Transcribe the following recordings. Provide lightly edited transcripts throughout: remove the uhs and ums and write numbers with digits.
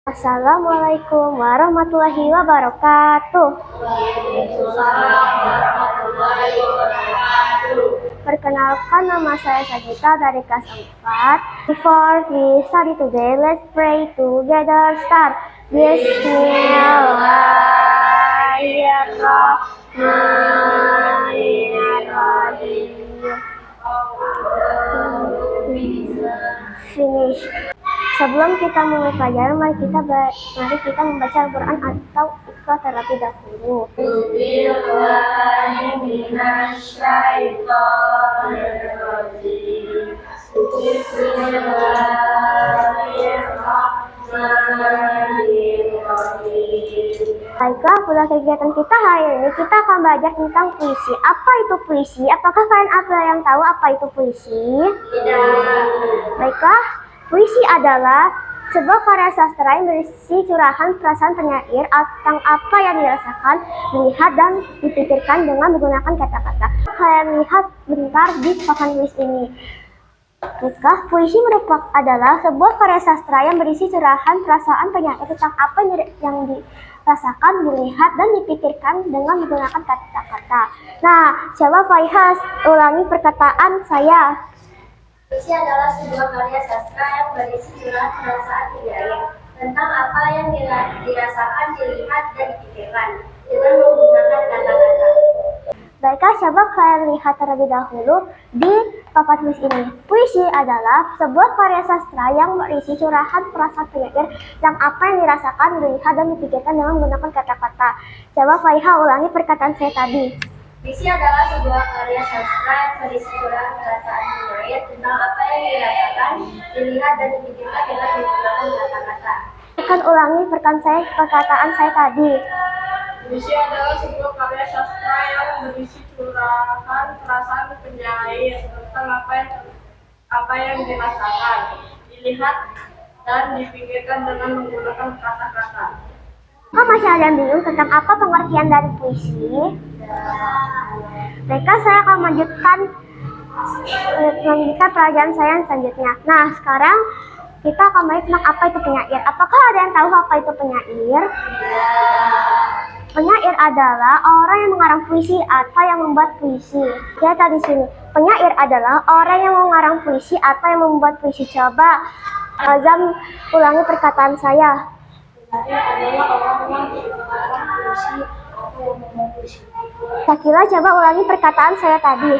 Assalamualaikum warahmatullahi wabarakatuh. Perkenalkan, nama saya Sagita dari kelas 4. Before we study today, let's pray together. Start. Bismillahirrahmanirrahim. Finish. Sebelum kita mulai pelajaran, mari kita membaca Al-Quran atau Iqra terlebih dahulu. Baiklah, pada kegiatan kita hari ini kita akan belajar tentang puisi. Apa itu puisi? Apakah kalian ada yang tahu apa itu puisi? Tidak. Baiklah, puisi adalah sebuah karya sastra yang berisi curahan perasaan penyair tentang apa yang dirasakan, dilihat, dan dipikirkan dengan menggunakan kata-kata. Kalian lihat bentar di papan tulis ini. Baiklah, puisi adalah sebuah karya sastra yang berisi curahan perasaan penyair tentang apa yang dirasakan, dilihat, dan dipikirkan dengan menggunakan kata-kata. Nah, coba Faihas ulangi perkataan saya. Puisi adalah sebuah karya sastra yang berisi curahan perasaan penyair tentang apa yang dirasakan, dilihat, dan dipikirkan dengan menggunakan kata-kata. Baiklah, coba kalian lihat terlebih dahulu di papan tulis ini. Puisi adalah sebuah karya sastra yang berisi curahan perasaan penyair tentang apa yang dirasakan, dilihat, dan dipikirkan dengan menggunakan kata-kata. Coba Faiha ulangi perkataan saya tadi. Puisi adalah sebuah karya sastra yang berisi curahan perasaan penyair tentang apa yang dirasakan, dilihat, dan dipikirkan dengan menggunakan kata-kata. Akan ulangi perkataan saya tadi. Puisi adalah sebuah karya sastra yang berisi curahan perasaan penyair tentang apa yang dirasakan, dilihat, dan dipikirkan dengan menggunakan kata-kata. Kok masih ada yang bingung tentang apa pengertian dari puisi? Baiklah, saya akan melanjutkan pelajaran saya yang selanjutnya. Nah, sekarang kita akan bahas tentang apa itu penyair. Apakah ada yang tahu apa itu penyair? Penyair adalah orang yang mengarang puisi atau yang membuat puisi. Lihat di sini. Penyair adalah orang yang mengarang puisi atau yang membuat puisi. Coba Azam ulangi perkataan saya. Penyair adalah orang yang mengarang puisi atau yang membuat puisi. Sakila, coba ulangi perkataan saya tadi.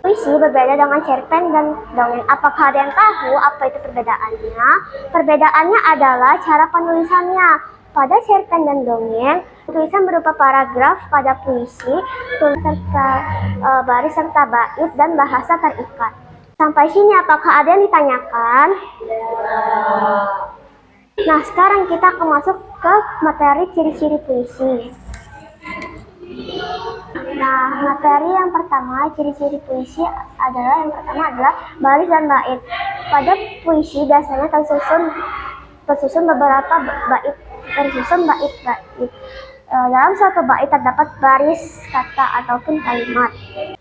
Puisi berbeda dengan cerpen dan dongeng. Apakah ada yang tahu apa itu perbedaannya? Perbedaannya adalah cara penulisannya. Pada cerpen dan dongeng, tulisan berupa paragraf. Pada puisi, tulisan serta baris serta bait dan bahasa terikat. Sampai sini apakah ada yang ditanyakan? Nah, sekarang kita akan masuk ke materi ciri-ciri puisi. Nah, materi yang pertama, ciri-ciri puisi adalah baris dan bait. Pada puisi biasanya tersusun beberapa bait, dalam suatu bait terdapat baris kata ataupun kalimat.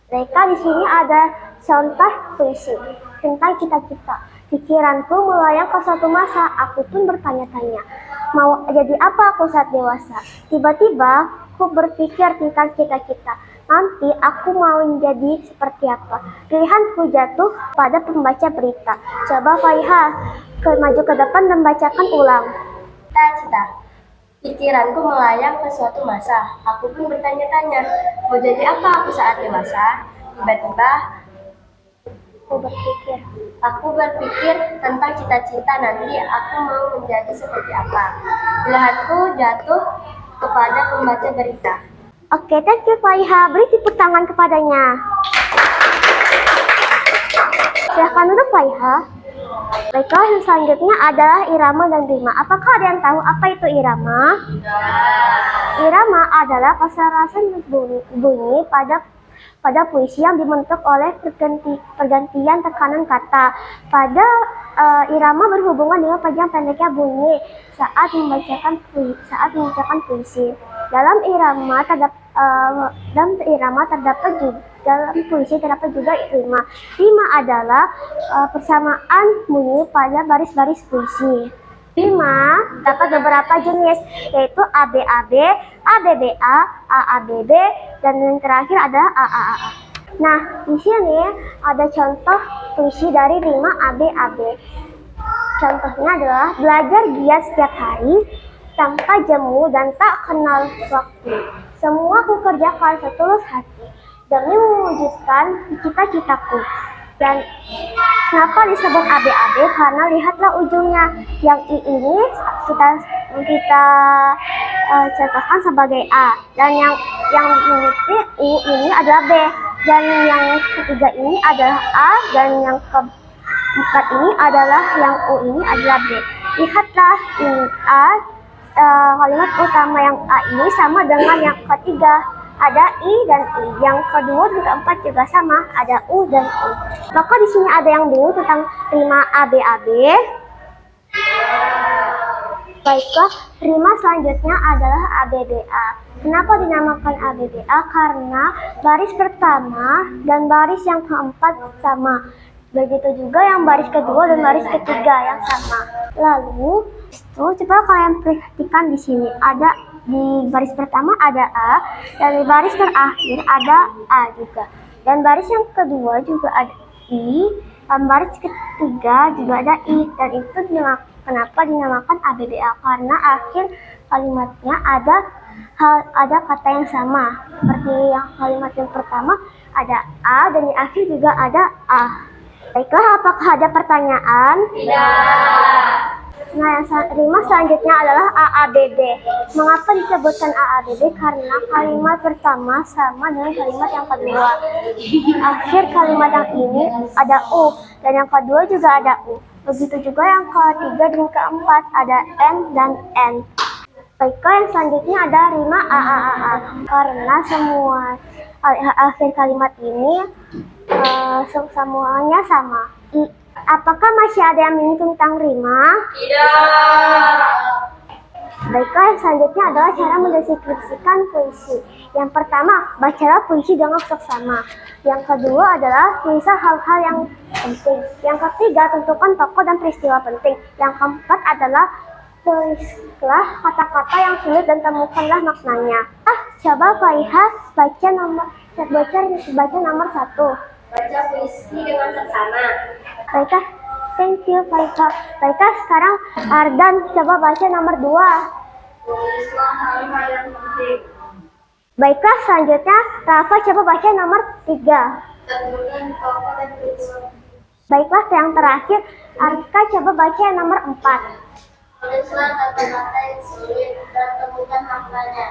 Mereka di sini ada contoh puisi tentang cita-cita. Pikiranku melayang ke suatu masa, aku pun bertanya-tanya, mau jadi apa aku saat dewasa? Tiba-tiba aku berpikir tentang cita-cita. Nanti aku mau menjadi seperti apa? Pilihanku jatuh pada pembaca berita. Coba Faiha maju ke depan dan bacakan ulang. Cita-cita. Pikiranku melayang ke suatu masa. Aku pun bertanya-tanya, mau jadi apa aku saat dewasa? Tiba-tiba aku berpikir tentang cita-cita, nanti aku mau menjadi seperti apa. Pilihanku jatuh kepada pembaca berita. Oke, thank you Faiha. Beri tepuk tangan kepadanya. Silahkan duduk Faiha. Baiklah, yang selanjutnya adalah irama dan rima. Apakah ada yang tahu apa itu irama? Irama adalah keserasan bunyi pada puisi yang dibentuk oleh pergantian tekanan kata. Pada irama berhubungan dengan panjang pendeknya bunyi saat membacakan puisi. Dalam irama dalam irama terdapat juga dalam puisi terdapat juga rima. Rima adalah persamaan bunyi pada baris-baris puisi. Rima dapat beberapa jenis, yaitu ABAB, ABBA, AABB, dan yang terakhir adalah AAAA. Nah, di sini ada contoh puisi dari rima ABAB. Contohnya adalah belajar giat setiap hari, tanpa jemu dan tak kenal waktu. Semua ku kerjakan setulus hati, demi mewujudkan cita-citaku. Dan kenapa disebut ABAB? Karena lihatlah ujungnya. Yang I ini kita contohkan sebagai A, dan yang dimiliki U ini adalah B, dan yang ketiga ini adalah A, dan yang keempat ini adalah yang U ini adalah B. Lihatlah ini A, kalimat utama yang A ini sama dengan yang ketiga. Ada I dan I. Yang kedua dan keempat juga sama, ada U dan U. Maka di sini ada yang bingung tentang rima ABAB. Baiklah, rima selanjutnya adalah ABBA. Kenapa dinamakan ABBA? Karena baris pertama dan baris yang keempat sama. Begitu juga yang baris kedua dan baris ketiga yang sama. Lalu, coba kalian perhatikan di sini ada di baris pertama ada A, dan di baris terakhir ada A juga. Dan baris yang kedua juga ada I, dan baris ketiga juga ada I. Dan itu kenapa dinamakan ABBA? Karena akhir kalimatnya ada kata yang sama. Seperti yang kalimat yang pertama ada A, dan di akhir juga ada A. Baiklah, apakah ada pertanyaan? Tidak. Nah, rima selanjutnya adalah AABB. Mengapa disebutkan AABB? Karena kalimat pertama sama dengan kalimat yang kedua. Akhir kalimat yang ini ada U, dan yang kedua juga ada U. Begitu juga yang ketiga dan keempat ada N dan N. Baiklah, yang selanjutnya ada rima AAAA. Karena semua akhir kalimat ini semuanya sama. Apakah masih ada yang bingung tentang rima? Tidak. Baiklah, yang selanjutnya adalah cara mendeskripsikan puisi. Yang pertama, bacalah puisi dengan seksama. Yang kedua adalah tulislah hal-hal yang penting. Yang ketiga, tentukan tokoh dan peristiwa penting. Yang keempat adalah tulislah kata-kata yang sulit dan temukanlah maknanya. Coba Faiha baca nomor 1. Baca puisi dengan seksama. Baiklah, thank you Faiha. Baiklah, sekarang Ardan coba baca nomor 2. Tulislah hal-hal yang penting. Baiklah, selanjutnya Rafa coba baca nomor 3. Tentukan tokoh dan peristiwa. Baiklah, yang terakhir Arka coba baca nomor 4. Tulislah kata-kata yang sulit dan temukan maknanya.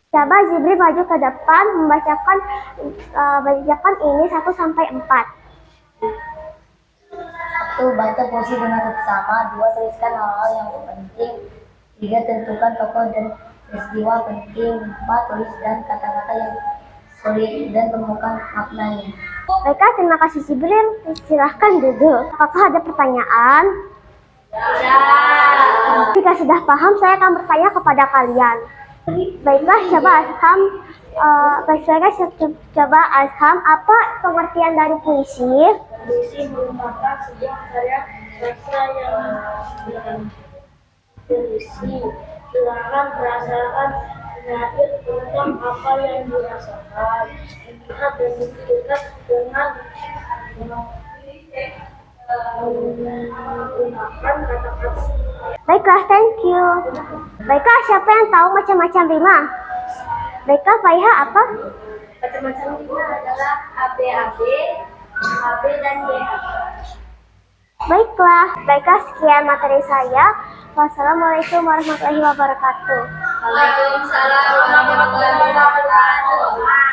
Coba Zibri maju ke depan membacakan ini 1 sampai 4. 1. Baca puisi dengan seksama. 2. Tuliskan hal-hal yang penting. 3. Tentukan tokoh dan peristiwa penting. 4. Tulis dan kata-kata yang sulit dan temukan maknanya. Baiklah, terima kasih Jibril. Silahkan duduk. Apakah ada pertanyaan? Tidak. Jika sudah paham, saya akan bertanya kepada kalian. Baiklah, coba Azham, apa pengertian dari puisi? Puisi merupakan sebuah karya sastra yang berisi curahan perasaan mengatur tentang apa yang dirasakan, melihat dan menunjukkan dengan menggunakan kata-kata. Baiklah, thank you. Baiklah, siapa yang tahu macam-macam rima? Baiklah, Faiha apa? Macam-macam rima adalah ABAB, AB dan BA. Baiklah, sekian materi saya. Wassalamualaikum warahmatullahi wabarakatuh. Waalaikumsalam warahmatullahi wabarakatuh.